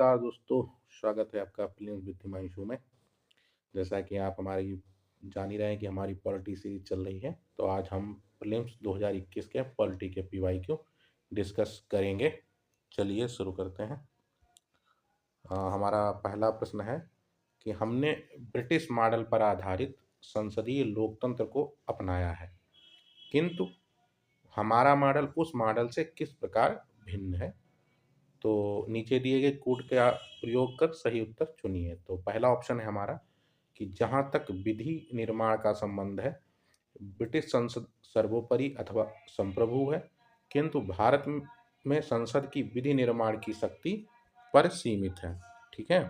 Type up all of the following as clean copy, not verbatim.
नमस्कार दोस्तों, स्वागत है आपका प्रिलिम्स विद हिमांशु में। जैसा कि आप हमारी जान ही रहे हैं कि हमारी पॉलिटी सीरीज चल रही है, तो आज हम प्रिलिम्स 2021 के पॉलिटी के पीवाईक्यू डिस्कस करेंगे। चलिए शुरू करते हैं। हमारा पहला प्रश्न है कि हमने ब्रिटिश मॉडल पर आधारित संसदीय लोकतंत्र को अपनाया है, किंतु हमारा मॉडल उस मॉडल से किस प्रकार भिन्न है। तो नीचे दिए गए कोड का प्रयोग कर सही उत्तर चुनिए। तो पहला ऑप्शन है हमारा कि जहाँ तक विधि निर्माण का संबंध है, ब्रिटिश संसद सर्वोपरि अथवा संप्रभु है, किंतु भारत में संसद की विधि निर्माण की शक्ति पर सीमित है। ठीक है।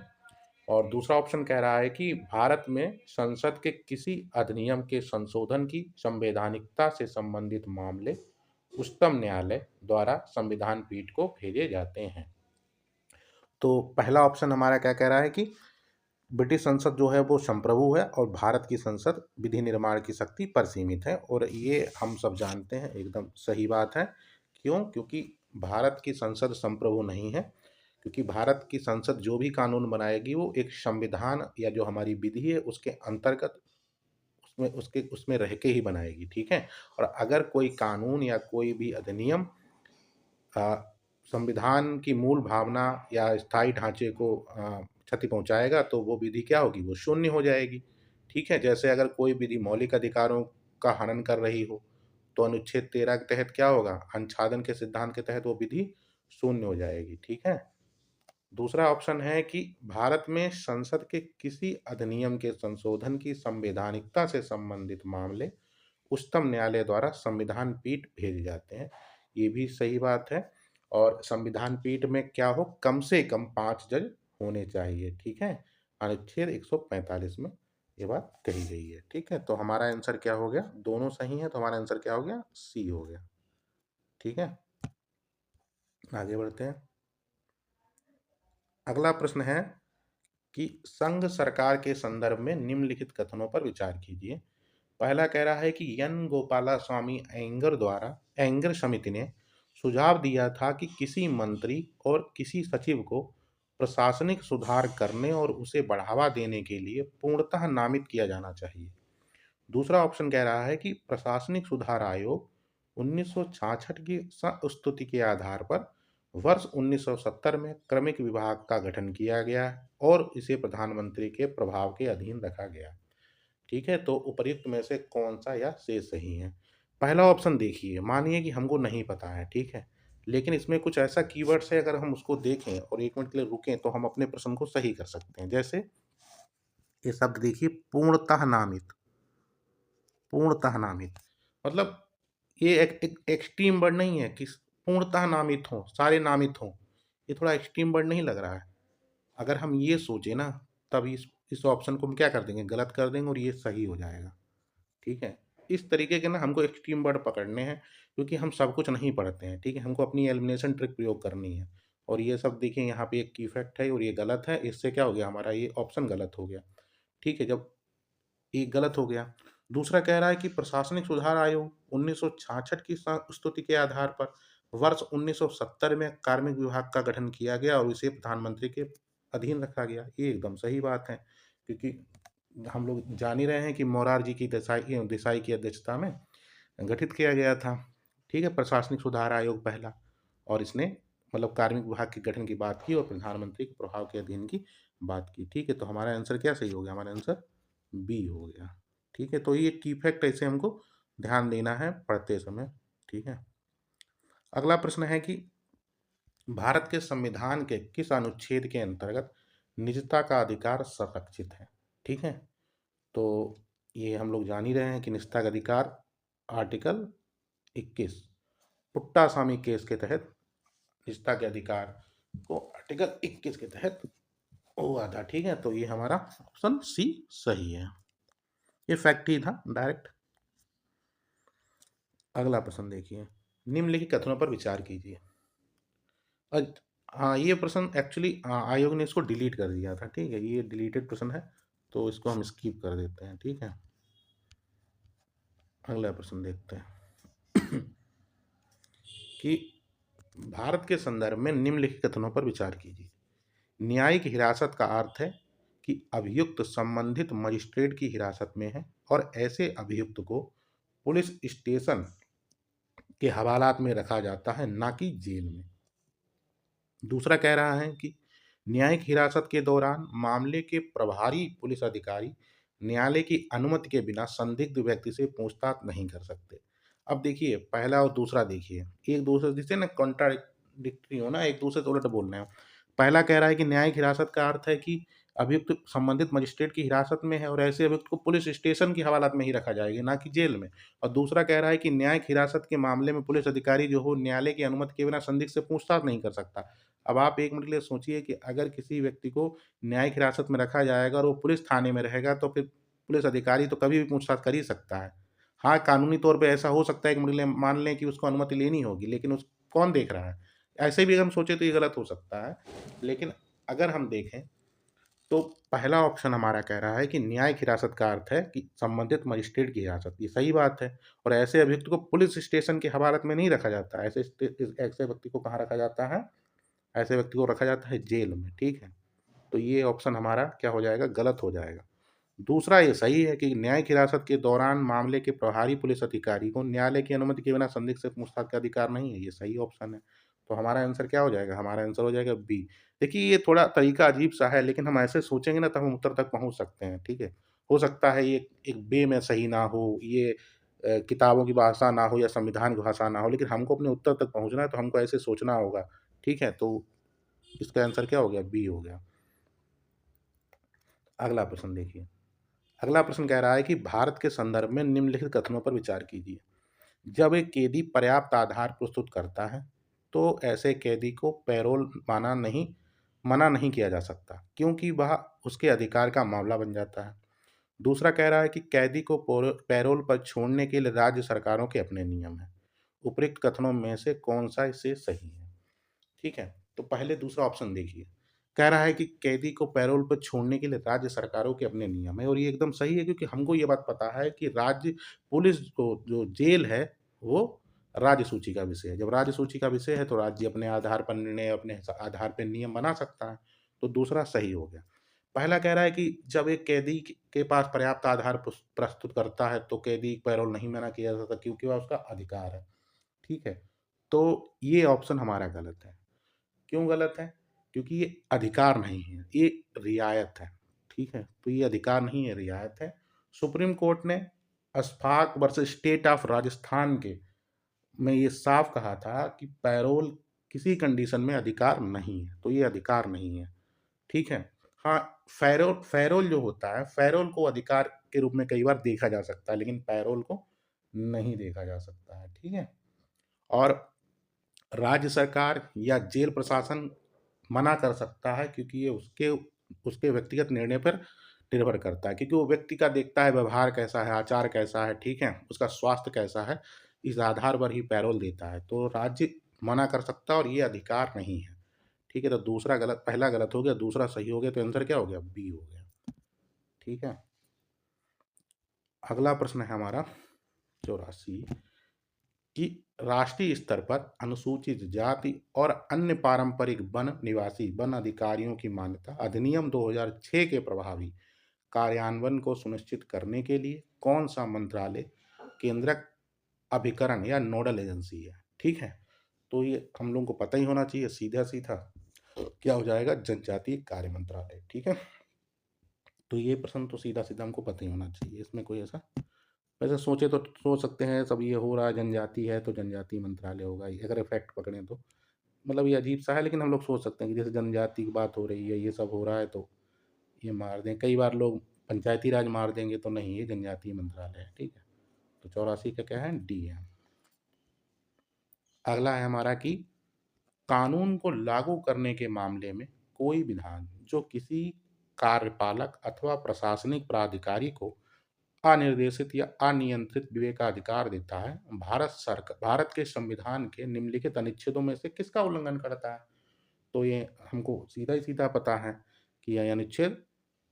और दूसरा ऑप्शन कह रहा है कि भारत में संसद के किसी अधिनियम के संशोधन की संवैधानिकता से संबंधित मामले उच्चतम न्यायालय द्वारा संविधान पीठ को भेजे जाते हैं। तो पहला ऑप्शन हमारा क्या कह रहा है कि ब्रिटिश संसद जो है वो संप्रभु है और भारत की संसद विधि निर्माण की शक्ति पर सीमित है, और ये हम सब जानते हैं, एकदम सही बात है। क्यों? क्योंकि भारत की संसद संप्रभु नहीं है, क्योंकि भारत की संसद जो भी कानून बनाएगी वो एक संविधान या जो हमारी विधि है उसके अंतर्गत उसमें रह के ही बनाएगी। ठीक है। और अगर कोई कानून या कोई भी अधिनियम अ, संविधान की मूल भावना या स्थायी ढांचे को क्षति पहुंचाएगा तो वो विधि क्या होगी, वो शून्य हो जाएगी। ठीक है। जैसे अगर कोई विधि मौलिक अधिकारों का हनन कर रही हो तो अनुच्छेद 13 के तहत क्या होगा, अनुच्छादन के सिद्धांत के तहत वो विधि शून्य हो जाएगी। ठीक है। दूसरा ऑप्शन है कि भारत में संसद के किसी अधिनियम के संशोधन की संवैधानिकता से संबंधित मामले उच्चतम न्यायालय द्वारा संविधान पीठ भेजे जाते हैं। ये भी सही बात है। और संविधान पीठ में क्या हो, कम से कम 5 जज होने चाहिए। ठीक है। अनुच्छेद 145 में ये बात कही गई है। ठीक है। तो हमारा आंसर क्या हो गया, दोनों सही है, तो हमारा आंसर क्या हो गया, सी हो गया। ठीक है। आगे बढ़ते हैं। अगला प्रश्न है कि संघ सरकार के संदर्भ में निम्नलिखित कथनों पर विचार कीजिए। पहला कह रहा है कि एन गोपाला स्वामी एंगर समिति ने सुझाव दिया था कि किसी मंत्री और किसी सचिव को प्रशासनिक सुधार करने और उसे बढ़ावा देने के लिए पूर्णतः नामित किया जाना चाहिए। दूसरा ऑप्शन कह रहा है कि प्रशासनिक सुधार आयोग 1966 की स्तुति के आधार पर वर्ष 1970 में क्रमिक विभाग का गठन किया गया और इसे प्रधानमंत्री के प्रभाव के अधीन रखा गया। ठीक है। तो उपर्युक्त में से कौन सा या से सही है। पहला ऑप्शन देखिए, मानिए कि हमको नहीं पता है, ठीक है, लेकिन इसमें कुछ ऐसा कीवर्ड्स है, अगर हम उसको देखें और 1 मिनट के लिए रुकें तो हम अपने प्रश्न को सही कर सकते हैं। जैसे ये शब्द देखिए, पूर्णतः नामित। पूर्णतः नामित मतलब ये एक एक्सट्रीम वर्ड नहीं है कि पूर्णतः नामित हो, सारे नामित हो। ये थोड़ा एक्सट्रीम वर्ड नहीं लग रहा है? अगर हम ये सोचे ना, तब इस ऑप्शन को हम क्या कर देंगे, गलत कर देंगे और ये सही हो जाएगा। ठीक है। इस तरीके के ना हमको एक्सट्रीम वर्ड पकड़ने हैं, क्योंकि हम सब कुछ नहीं पढ़ते हैं। ठीक है। हमको अपनी एलिमिनेशन ट्रिक प्रयोग करनी है। और ये सब देखिए, यहाँ पे एक की फैक्ट है और ये गलत है, इससे क्या हो गया, हमारा ये ऑप्शन गलत हो गया। ठीक है। जब ये गलत हो गया। दूसरा कह रहा है कि प्रशासनिक सुधार आयोग 1966 की स्तुति के आधार पर वर्ष 1970 में कार्मिक विभाग का गठन किया गया और इसे प्रधानमंत्री के अधीन रखा गया। ये एकदम सही बात है, क्योंकि हम लोग जान ही रहे हैं कि मोरारजी की देसाई की अध्यक्षता में गठित किया गया था। ठीक है। प्रशासनिक सुधार आयोग पहला, और इसने मतलब कार्मिक विभाग के गठन की बात की और प्रधानमंत्री के प्रभाव के अधीन की बात की। ठीक है। तो हमारा आंसर क्या सही हो गया, हमारा आंसर बी हो गया। ठीक है। तो ये की फैक्ट ऐसे हमको ध्यान देना है पढ़ते समय। ठीक है। अगला प्रश्न है कि भारत के संविधान के किस अनुच्छेद के अंतर्गत निजता का अधिकार संरक्षित है। ठीक है। तो ये हम लोग जान ही रहे हैं कि निजता का अधिकार आर्टिकल 21 पुट्टासामी केस के तहत निजता के अधिकार को आर्टिकल 21 के तहत हुआ था। ठीक है। तो ये हमारा ऑप्शन सी सही है, ये फैक्ट ही था डायरेक्ट। अगला प्रश्न देखिए, निम्नलिखित कथनों पर विचार कीजिए। हाँ, ये प्रश्न एक्चुअली आयोग ने इसको डिलीट कर दिया था। ठीक है। ये डिलीटेड प्रश्न है, तो इसको हम स्किप कर देते हैं। ठीक है। अगला प्रश्न देखते हैं कि भारत के संदर्भ में निम्नलिखित कथनों पर विचार कीजिए। न्यायिक हिरासत का अर्थ है कि अभियुक्त संबंधित मजिस्ट्रेट की हिरासत में है और ऐसे अभियुक्त को पुलिस स्टेशन के हवालात में रखा जाता है, ना कि जेल में। दूसरा कह रहा है कि न्यायिक हिरासत के दौरान मामले के प्रभारी पुलिस अधिकारी न्यायालय की अनुमति के बिना संदिग्ध व्यक्ति से पूछताछ नहीं कर सकते। अब देखिए, पहला और दूसरा देखिए, एक दूसरे जिसे ना कॉन्ट्राडिक्टरी हो ना, एक दूसरे से उलट बोल रहे हो। पहला कह रहा है कि न्यायिक हिरासत का अर्थ है कि अभियुक्त संबंधित मजिस्ट्रेट की हिरासत में है और ऐसे अभियुक्त को पुलिस स्टेशन की हवालात में ही रखा जाएगा, ना कि जेल में। और दूसरा कह रहा है कि न्यायिक हिरासत के मामले में पुलिस अधिकारी जो हो न्यायालय की अनुमति के बिना संदिग्ध से पूछताछ नहीं कर सकता। अब आप एक मिनट के लिए सोचिए कि अगर किसी व्यक्ति को न्यायिक हिरासत में रखा जाएगा और वो पुलिस थाने में रहेगा, तो फिर पुलिस अधिकारी तो कभी भी पूछताछ कर ही सकता है। हाँ, कानूनी तौर पे ऐसा हो सकता है कि मान लें कि उसको अनुमति लेनी होगी, लेकिन उस कौन देख रहा है? ऐसे भी अगर हम सोचे तो ये गलत हो सकता है। लेकिन अगर हम देखें तो पहला ऑप्शन हमारा कह रहा है कि न्यायिक हिरासत का अर्थ है कि संबंधित मजिस्ट्रेट की हिरासत, ये सही बात है। और ऐसे अभियुक्त को पुलिस स्टेशन की हवालात में नहीं रखा जाता है, ऐसे व्यक्ति को कहाँ रखा जाता है? ऐसे व्यक्ति को रखा जाता है जेल में, ठीक है? तो ये ऑप्शन हमारा क्या हो जाएगा? गलत हो जाएगा। दूसरा ये सही है कि न्यायिक हिरासत के दौरान मामले के प्रभारी पुलिस अधिकारी को न्यायालय की अनुमति के बिना संदिग्ध से पूछताछ का अधिकार नहीं है, ये सही ऑप्शन है। तो हमारा आंसर क्या हो जाएगा? हमारा आंसर हो जाएगा बी। देखिए, ये थोड़ा तरीका अजीब-सा है, लेकिन हम ऐसे सोचेंगे ना तब हम उत्तर तक पहुँच सकते हैं, ठीक है? हो सकता है ये एक वे में सही ना हो, ये किताबों की भाषा ना हो या संविधान की भाषा ना हो, लेकिन हमको अपने उत्तर तक पहुँचना है तो हमको ऐसे सोचना होगा, ठीक है? तो इसका आंसर क्या हो गया? बी हो गया। अगला प्रश्न देखिए। अगला प्रश्न कह रहा है कि भारत के संदर्भ में निम्नलिखित कथनों पर विचार कीजिए। जब एक कैदी पर्याप्त आधार प्रस्तुत करता है, तो ऐसे कैदी को पैरोल मना नहीं किया जा सकता, क्योंकि वह उसके अधिकार का मामला बन जाता है। दूसरा कह रहा है कि कैदी को पैरोल पर छोड़ने के लिए राज्य सरकारों के अपने नियम हैं। उपरोक्त कथनों में से कौन सा इससे सही है? ठीक है, तो पहले दूसरा ऑप्शन देखिए। कह रहा है कि कैदी को पैरोल पर छोड़ने के लिए राज्य सरकारों के अपने नियम है और ये एकदम सही है, क्योंकि हमको ये बात पता है कि राज्य पुलिस को जो जेल है, वो राज्य सूची का विषय है। जब राज्य सूची का विषय है, तो राज्य अपने आधार पर निर्णय, अपने आधार पर नियम बना सकता है। तो दूसरा सही हो गया। पहला कह रहा है कि जब एक कैदी के पास पर्याप्त आधार प्रस्तुत करता है, तो कैदी पैरोल नहीं मना किया जा सकता, क्योंकि वह उसका अधिकार है। ठीक है? तो ये ऑप्शन हमारा गलत है। क्यों गलत है? क्योंकि ये अधिकार नहीं है, ये रियायत है, ठीक है? तो ये अधिकार नहीं है, रियायत है। सुप्रीम कोर्ट ने Ashfaq versus state of Rajasthan के में ये साफ कहा था कि पैरोल किसी कंडीशन में अधिकार नहीं है, तो ये अधिकार नहीं है, ठीक है? हाँ, पैरोल जो होता है, पैरोल को अधिकार के रूप में कई बार देखा जा सकता है, लेकिन पैरोल को नहीं देखा जा सकता है, ठीक है? और राज्य सरकार या जेल प्रशासन मना कर सकता है, क्योंकि ये उसके उसके व्यक्तिगत निर्णय पर निर्भर करता है, क्योंकि वो व्यक्ति का देखता है व्यवहार कैसा है, आचार कैसा है, ठीक है? उसका स्वास्थ्य कैसा है, इस आधार पर ही पैरोल देता है। तो राज्य मना कर सकता है और ये अधिकार नहीं है, ठीक है? तो दूसरा गलत, पहला गलत हो गया, दूसरा सही हो गया, तो आंसर क्या हो गया? बी हो गया, ठीक है? अगला प्रश्न है हमारा 84 कि राष्ट्रीय स्तर पर अनुसूचित जाति और अन्य पारंपरिक वन निवासी वन अधिकारियों की मान्यता अधिनियम 2006 के प्रभावी कार्यान्वयन को सुनिश्चित करने के लिए कौन सा मंत्रालय केंद्रक अभिकरण या नोडल एजेंसी है? ठीक है, तो ये हम लोगों को पता ही होना चाहिए, सीधा सीधा क्या हो जाएगा? जनजातीय कार्य मंत्रालय, ठीक है? तो ये प्रश्न तो सीधा सीधा हमको पता ही होना चाहिए, इसमें कोई ऐसा, वैसे सोचे तो सोच सकते हैं सब ये हो रहा है, जनजाति है तो जनजातीय मंत्रालय होगा, ये अगर इफेक्ट पकड़ें तो। मतलब ये अजीब सा है, लेकिन हम लोग सोच सकते हैं कि जैसे जनजाति की बात हो रही है, ये सब हो रहा है, तो ये मार दें। कई बार लोग पंचायती राज मार देंगे, तो नहीं, ये जनजातीय मंत्रालय है, ठीक है? तो 84 का क्या है? डी है। अगला है हमारा कि कानून को लागू करने के मामले में कोई विधान जो किसी कार्यपालक अथवा प्रशासनिक प्राधिकारी को अनिर्देशित या अनियंत्रित विवेकाधिकार देता है, भारत के संविधान के निम्नलिखित अनुच्छेदों में से किसका उल्लंघन करता है? तो ये हमको सीधा ही सीधा पता है कि यह अनुच्छेद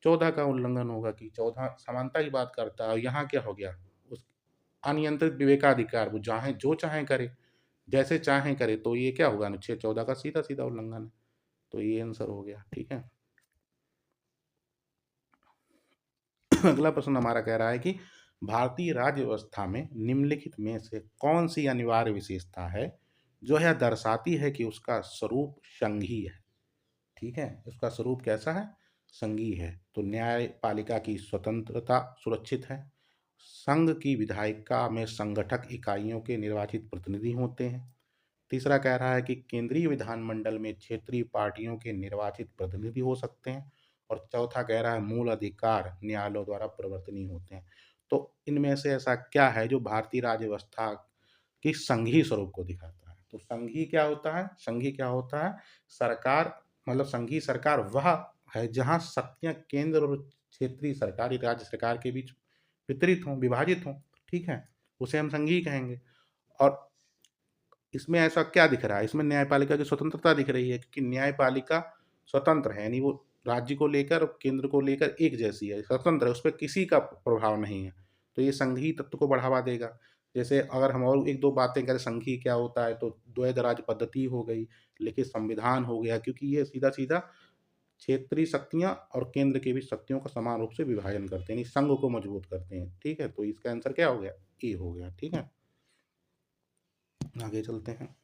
14 का उल्लंघन होगा, कि 14 समानता की बात करता है। और यहाँ क्या हो गया? उस अनियंत्रित विवेकाधिकार, वो जो चाहे करे, जैसे चाहे करे, तो ये क्या होगा? अनुच्छेद 14 का सीधा सीधा उल्लंघन है। तो ये आंसर हो गया। ठीक है। अगला प्रश्न हमारा कह रहा है कि भारतीय राज्य व्यवस्था में निम्नलिखित में से कौन सी अनिवार्य विशेषता है जो यह दर्शाती है कि उसका स्वरूप संघीय है। ठीक है, उसका स्वरूप कैसा है, संघीय है। तो न्यायपालिका की स्वतंत्रता सुरक्षित है, संघ की विधायिका में संगठक इकाइयों के निर्वाचित प्रतिनिधि होते हैं। तीसरा कह रहा है कि केंद्रीय विधानमंडल में क्षेत्रीय पार्टियों के निर्वाचित प्रतिनिधि हो सकते हैं। और चौथा कह रहा है मूल अधिकार न्यायालयों द्वारा परिवर्तनीय होते हैं। तो इनमें से ऐसा क्या है जो भारतीय राज्य व्यवस्था की संघीय स्वरूप को दिखाता है। तो संघीय क्या होता है, संघीय क्या होता है, सरकार, मतलब संघीय सरकार वह है जहां शक्तियां केंद्र और क्षेत्रीय सरकार, राज्य सरकार के बीच वितरित हों, विभाजित हों। ठीक है, उसे हम संघीय कहेंगे। और इसमें ऐसा क्या दिख रहा है, इसमें न्यायपालिका की स्वतंत्रता दिख रही है, क्योंकि न्यायपालिका स्वतंत्र है, यानी वो राज्य को लेकर और केंद्र को लेकर एक जैसी है, स्वतंत्र है, उस पर किसी का प्रभाव नहीं है। तो ये संघीय तत्व को बढ़ावा देगा। जैसे अगर हम और एक दो बातें करें संघीय क्या होता है, तो द्वैध राज्य पद्धति हो गई, लिखित संविधान हो गया, क्योंकि ये सीधा सीधा क्षेत्रीय शक्तियां और केंद्र के बीच शक्तियों का समान रूप से विभाजन करते हैं, संघ को मजबूत करते हैं। ठीक है, तो इसका आंसर क्या हो गया, ए हो गया। ठीक है, आगे चलते हैं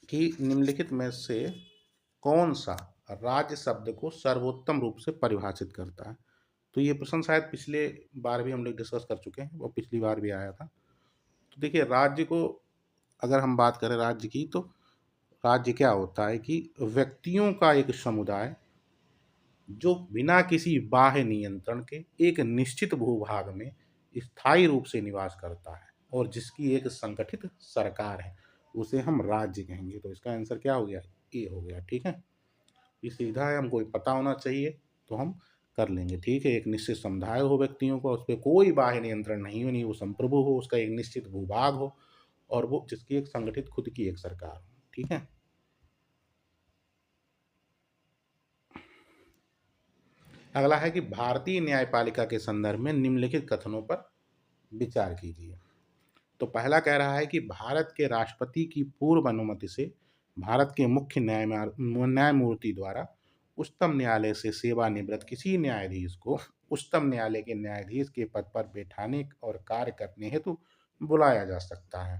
कि निम्नलिखित में से कौन सा राज्य शब्द को सर्वोत्तम रूप से परिभाषित करता है। तो ये प्रश्न शायद पिछले बार भी हम लोग डिस्कस कर चुके हैं, वो पिछली बार भी आया था। तो देखिए राज्य को, अगर हम बात करें राज्य की, तो राज्य क्या होता है कि व्यक्तियों का एक समुदाय जो बिना किसी बाह्य नियंत्रण के एक निश्चित भूभाग में स्थायी रूप से निवास करता है और जिसकी एक संगठित सरकार है, उसे हम राज्य कहेंगे। तो इसका आंसर क्या हो गया, ए हो गया। ठीक है, ये सीधा है, हमको पता होना चाहिए तो हम कर लेंगे। ठीक है, एक निश्चित समुदाय हो व्यक्तियों का, उस पर कोई बाह्य नियंत्रण नहीं हो, नहीं वो संप्रभु हो, उसका एक निश्चित भूभाग हो और वो जिसकी एक संगठित खुद की एक सरकार हो। ठीक है, अगला है कि भारतीय न्यायपालिका के संदर्भ में निम्नलिखित कथनों पर विचार कीजिए। तो पहला कह रहा है कि भारत के राष्ट्रपति की पूर्व अनुमति से भारत के मुख्य न्यायमूर्ति द्वारा उच्चतम न्यायालय से सेवानिवृत्त किसी न्यायाधीश को उच्चतम न्यायालय के न्यायाधीश के पद पर बैठाने और कार्य करने हेतु बुलाया जा सकता है।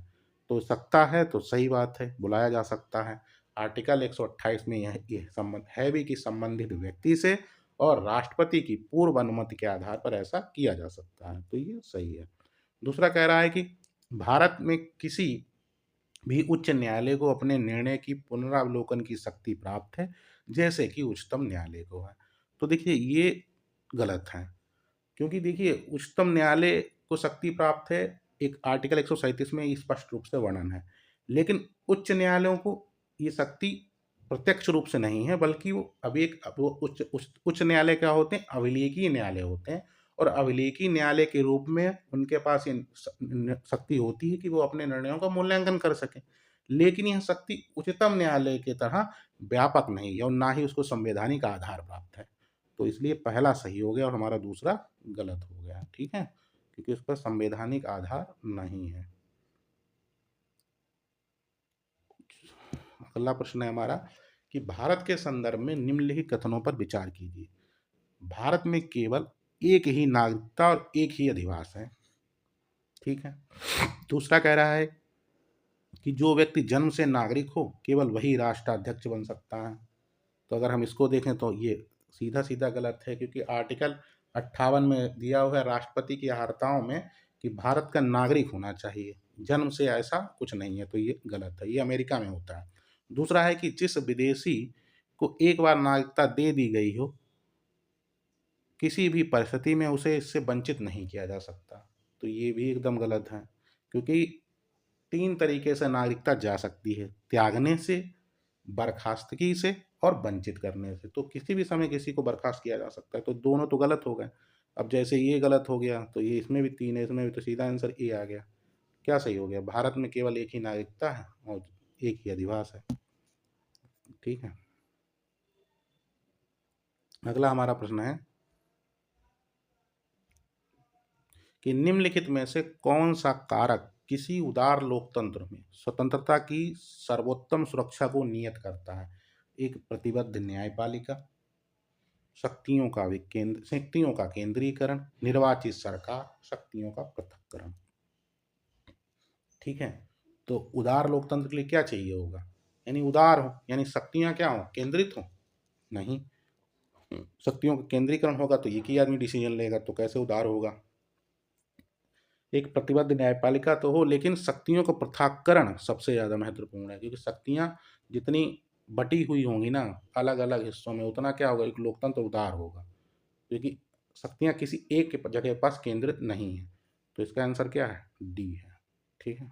तो सकता है तो सही बात है, बुलाया जा सकता है। आर्टिकल 128 में यह संबंध है भी कि संबंधित व्यक्ति से और राष्ट्रपति की पूर्व अनुमति के आधार पर ऐसा किया जा सकता है, तो ये सही है। दूसरा कह रहा है कि भारत में किसी भी उच्च न्यायालय को अपने निर्णय की पुनरावलोकन की शक्ति प्राप्त है, जैसे कि उच्चतम न्यायालय को है। तो देखिए ये गलत है, क्योंकि देखिए उच्चतम न्यायालय को शक्ति प्राप्त है, एक आर्टिकल 137 में स्पष्ट रूप से वर्णन है। लेकिन उच्च न्यायालयों को ये शक्ति प्रत्यक्ष रूप से नहीं है, बल्कि वो अभी एक वो उच्च उच्च उच्च न्यायालय क्या होते हैं, अभिलेखीय न्यायालय होते हैं। और अभिलेखीय न्यायालय के रूप में उनके पास ये शक्ति होती है कि वो अपने निर्णयों का मूल्यांकन कर सकें। लेकिन यह शक्ति उच्चतम न्यायालय की तरह व्यापक नहीं है और ना ही उसको संवैधानिक आधार प्राप्त है। तो इसलिए पहला सही हो गया और हमारा दूसरा गलत हो गया। ठीक है, क्योंकि उस पर संवैधानिक आधार नहीं है। अगला प्रश्न है हमारा कि भारत के संदर्भ में निम्नलिखित कथनों पर विचार कीजिए। भारत में केवल एक ही नागरिकता और एक ही अधिवास है। ठीक है, दूसरा कह रहा है कि जो व्यक्ति जन्म से नागरिक हो केवल वही राष्ट्राध्यक्ष बन सकता है। तो अगर हम इसको देखें तो ये सीधा सीधा गलत है, क्योंकि आर्टिकल 58 में दिया हुआ है राष्ट्रपति की अर्हताओं में कि भारत का नागरिक होना चाहिए, जन्म से ऐसा कुछ नहीं है। तो ये गलत है, ये अमेरिका में होता है। दूसरा है कि जिस विदेशी को एक बार नागरिकता दे दी गई हो, किसी भी परिस्थिति में उसे इससे वंचित नहीं किया जा सकता। तो ये भी एकदम गलत है, क्योंकि तीन तरीके से नागरिकता जा सकती है, त्यागने से, बर्खास्तगी से और वंचित करने से। तो किसी भी समय किसी को बर्खास्त किया जा सकता है, तो दोनों तो गलत हो गए। अब जैसे ये गलत हो गया तो ये इसमें भी तीन है, इसमें भी, तो सीधा आंसर ए आ गया। क्या सही हो गया, भारत में केवल एक ही नागरिकता है और एक ही अधिवास है। ठीक है, अगला हमारा प्रश्न है कि निम्नलिखित में से कौन सा कारक किसी उदार लोकतंत्र में स्वतंत्रता की सर्वोत्तम सुरक्षा को नियत करता है। एक प्रतिबद्ध न्यायपालिका, शक्तियों का केंद्रीकरण, निर्वाचित सरकार, शक्तियों का पृथक्करण। ठीक है, तो उदार लोकतंत्र के लिए क्या चाहिए होगा, यानी उदार हो, यानी शक्तियां क्या हो, केंद्रित हो, नहीं। शक्तियों का केंद्रीकरण होगा तो एक ही आदमी डिसीजन लेगा, तो कैसे उदार होगा। एक प्रतिबद्ध न्यायपालिका तो हो, लेकिन शक्तियों का पृथक्करण सबसे ज्यादा महत्वपूर्ण है, क्योंकि शक्तियां जितनी बटी हुई होंगी ना अलग अलग हिस्सों में, उतना क्या होगा, एक लोकतंत्र उदार होगा, क्योंकि शक्तियां किसी एक के जगह पास केंद्रित नहीं है। तो इसका आंसर क्या है, डी है। ठीक है,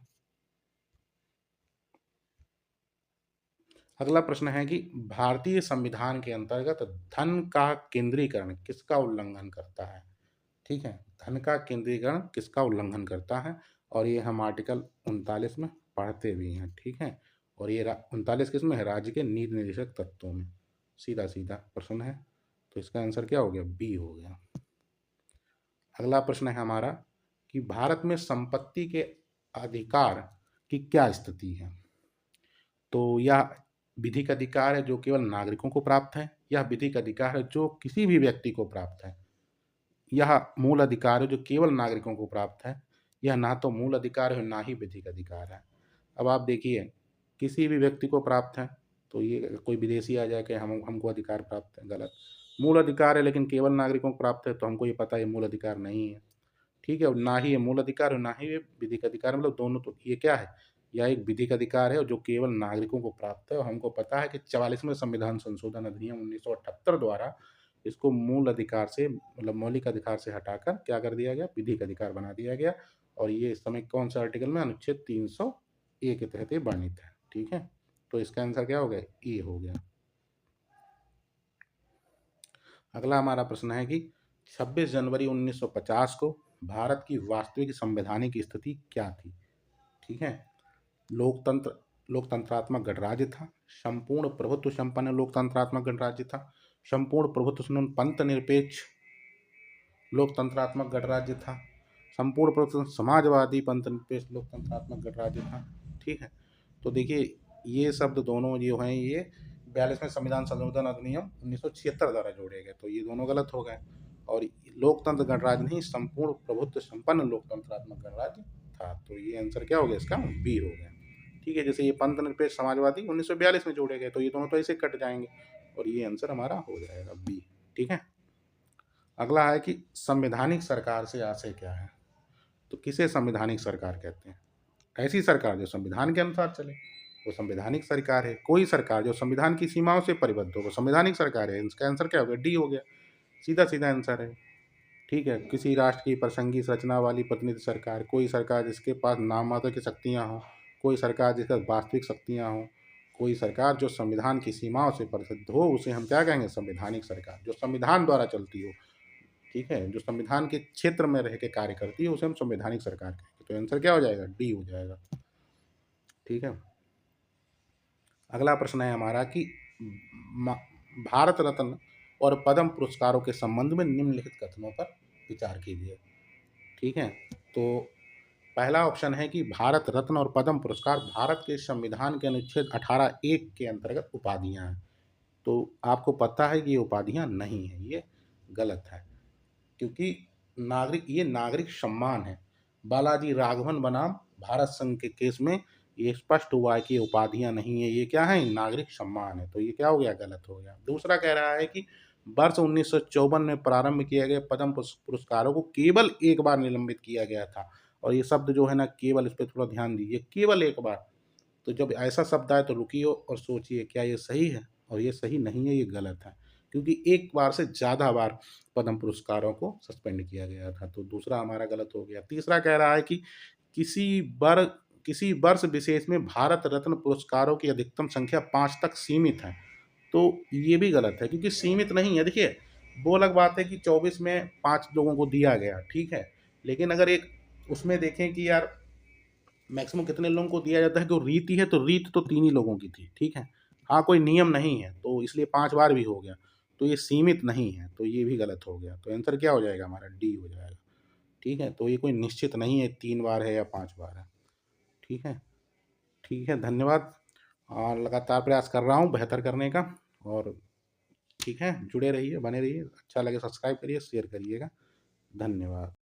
अगला प्रश्न है कि भारतीय संविधान के अंतर्गत धन का केंद्रीकरण किसका उल्लंघन करता है। ठीक है, धन का केंद्रीकरण किसका उल्लंघन करता है, और ये हम आर्टिकल 39 में पढ़ते भी हैं। ठीक है, और ये 39 किस में है, राज्य के नीति निर्देशक तत्वों में। सीधा सीधा प्रश्न है, तो इसका आंसर क्या हो गया, बी हो गया। अगला प्रश्न है हमारा कि भारत में संपत्ति के अधिकार की क्या स्थिति है। तो यह विधिक अधिकार है जो केवल नागरिकों को प्राप्त है, यह विधिक अधिकार है जो किसी भी व्यक्ति को प्राप्त है, यह मूल अधिकार है जो केवल नागरिकों को प्राप्त है, यह ना तो मूल अधिकार है ना ही विधिक अधिकार है। अब आप देखिए, किसी भी व्यक्ति को प्राप्त है, तो ये कोई विदेशी आ जाए कि हमको अधिकार प्राप्त है, गलत। मूल अधिकार है लेकिन केवल नागरिकों को प्राप्त है, तो हमको ये पता है मूल अधिकार नहीं है। ठीक है, और ना ही ये मूल अधिकार है ना ही ये विधिक अधिकार, मतलब दोनों। तो ये क्या है, यह एक विधिक अधिकार है जो केवल नागरिकों को प्राप्त है, और हमको पता है कि 44वें संविधान संशोधन अधिनियम 1978 द्वारा इसको मूल अधिकार से, मतलब मौलिक अधिकार से हटाकर क्या कर दिया गया, विधिक अधिकार बना दिया गया। और ये इस समय कौन सा आर्टिकल में, अनुच्छेद 300 ए के तहत ये वर्णित है। ठीक है, तो इसका आंसर क्या हो गया, ए हो गया। अगला हमारा प्रश्न है कि 26 जनवरी 1950 को भारत की वास्तविक संवैधानिक स्थिति क्या थी। ठीक है, लोकतंत्र लोकतंत्रात्मक गणराज्य था, संपूर्ण प्रभुत्व संपन्न लोकतंत्रात्मक गणराज्य था, संपूर्ण प्रभुत्व संपन्न पंथ निरपेक्ष लोकतंत्रात्मक गणराज्य था, संपूर्ण प्रभुत्व समाजवादी पंथ निरपेक्ष लोकतंत्रात्मक गणराज्य था। ठीक है, तो देखिए ये शब्द दोनों जो हैं ये 42वें संविधान संशोधन अधिनियम 1976 द्वारा जोड़े गए, तो ये दोनों गलत हो गए। और लोकतंत्र गणराज्य नहीं, संपूर्ण प्रभुत्व संपन्न लोकतंत्रात्मक गणराज्य था, तो ये आंसर क्या हो गया, इसका बी हो गया। ठीक है, जैसे ये पंथ निरपेक्ष समाजवादी 1942 में जोड़े गए, तो ये दोनों तो ऐसे कट जाएंगे, और ये आंसर हमारा हो जाएगा बी। ठीक है, अगला है कि संवैधानिक सरकार से आशय क्या है। तो किसे संवैधानिक सरकार कहते हैं, ऐसी सरकार जो संविधान के अनुसार चले, वो संवैधानिक सरकार है। कोई सरकार जो संविधान की सीमाओं से परिबद्ध हो वो संवैधानिक सरकार है। इसका आंसर क्या हो गया, डी हो गया, सीधा सीधा आंसर है। ठीक है, किसी राष्ट्र की प्रासंगिक रचना वाली प्रतिनिधि सरकार, कोई सरकार जिसके पास नाम मात्र की शक्तियाँ हों, कोई सरकार जिसके पास वास्तविक शक्तियाँ हों, कोई सरकार जो संविधान की सीमाओं से परिबद्ध हो, उसे हम क्या कहेंगे, संवैधानिक सरकार। जो संविधान द्वारा चलती हो, ठीक है, जो संविधान के क्षेत्र में रह के कार्य करती है, उसे हम संवैधानिक सरकार कहेंगे। तो आंसर क्या हो जाएगा, डी हो जाएगा। ठीक है, अगला प्रश्न है हमारा कि भारत रत्न और पद्म पुरस्कारों के संबंध में निम्नलिखित कथनों पर विचार कीजिए। ठीक है, तो पहला ऑप्शन है कि भारत रत्न और पद्म पुरस्कार भारत के संविधान के अनुच्छेद 18(1) के अंतर्गत उपाधियां हैं। तो आपको पता है कि ये उपाधियां नहीं है, ये गलत है, क्योंकि ये नागरिक सम्मान है। बालाजी राघवन बनाम भारत संघ के केस में ये स्पष्ट हुआ है कि ये उपाधियां नहीं है, ये क्या है, नागरिक सम्मान है। तो ये क्या हो गया, गलत हो गया। दूसरा कह रहा है कि वर्ष 1954 में प्रारंभ किए गए पद्म पुरस्कारों को केवल एक बार निलंबित किया गया था। और ये शब्द जो है ना, केवल, इस पर थोड़ा ध्यान दीजिए, केवल एक बार। तो जब ऐसा शब्द आए तो रुकिए और सोचिए क्या ये सही है, और ये सही नहीं है, ये गलत है, क्योंकि एक बार से ज़्यादा बार पद्म पुरस्कारों को सस्पेंड किया गया था। तो दूसरा हमारा गलत हो गया। तीसरा कह रहा है कि किसी वर्ग किसी वर्ष विशेष में भारत रत्न पुरस्कारों की अधिकतम संख्या 5 तक सीमित है। तो ये भी गलत है, क्योंकि सीमित नहीं है। देखिए, वो अलग बात है कि 24 में 5 लोगों को दिया गया, ठीक है, लेकिन अगर एक उसमें देखें कि यार मैक्सिमम कितने लोगों को दिया जाता है, जो रीति है, तो रीत तो 3 ही लोगों की थी, ठीक है। हाँ, कोई नियम नहीं है, तो इसलिए 5 बार भी हो गया, तो ये सीमित नहीं है, तो ये भी गलत हो गया। तो आंसर क्या हो जाएगा हमारा, डी हो जाएगा। ठीक है, तो ये कोई निश्चित नहीं है 3 बार है या 5 बार है। ठीक है? ठीक है, धन्यवाद। और लगातार प्रयास कर रहा हूँ बेहतर करने का। और ठीक है, जुड़े रहिए, बने रहिए। अच्छा लगे सब्सक्राइब करिए, शेयर करिएगा। धन्यवाद।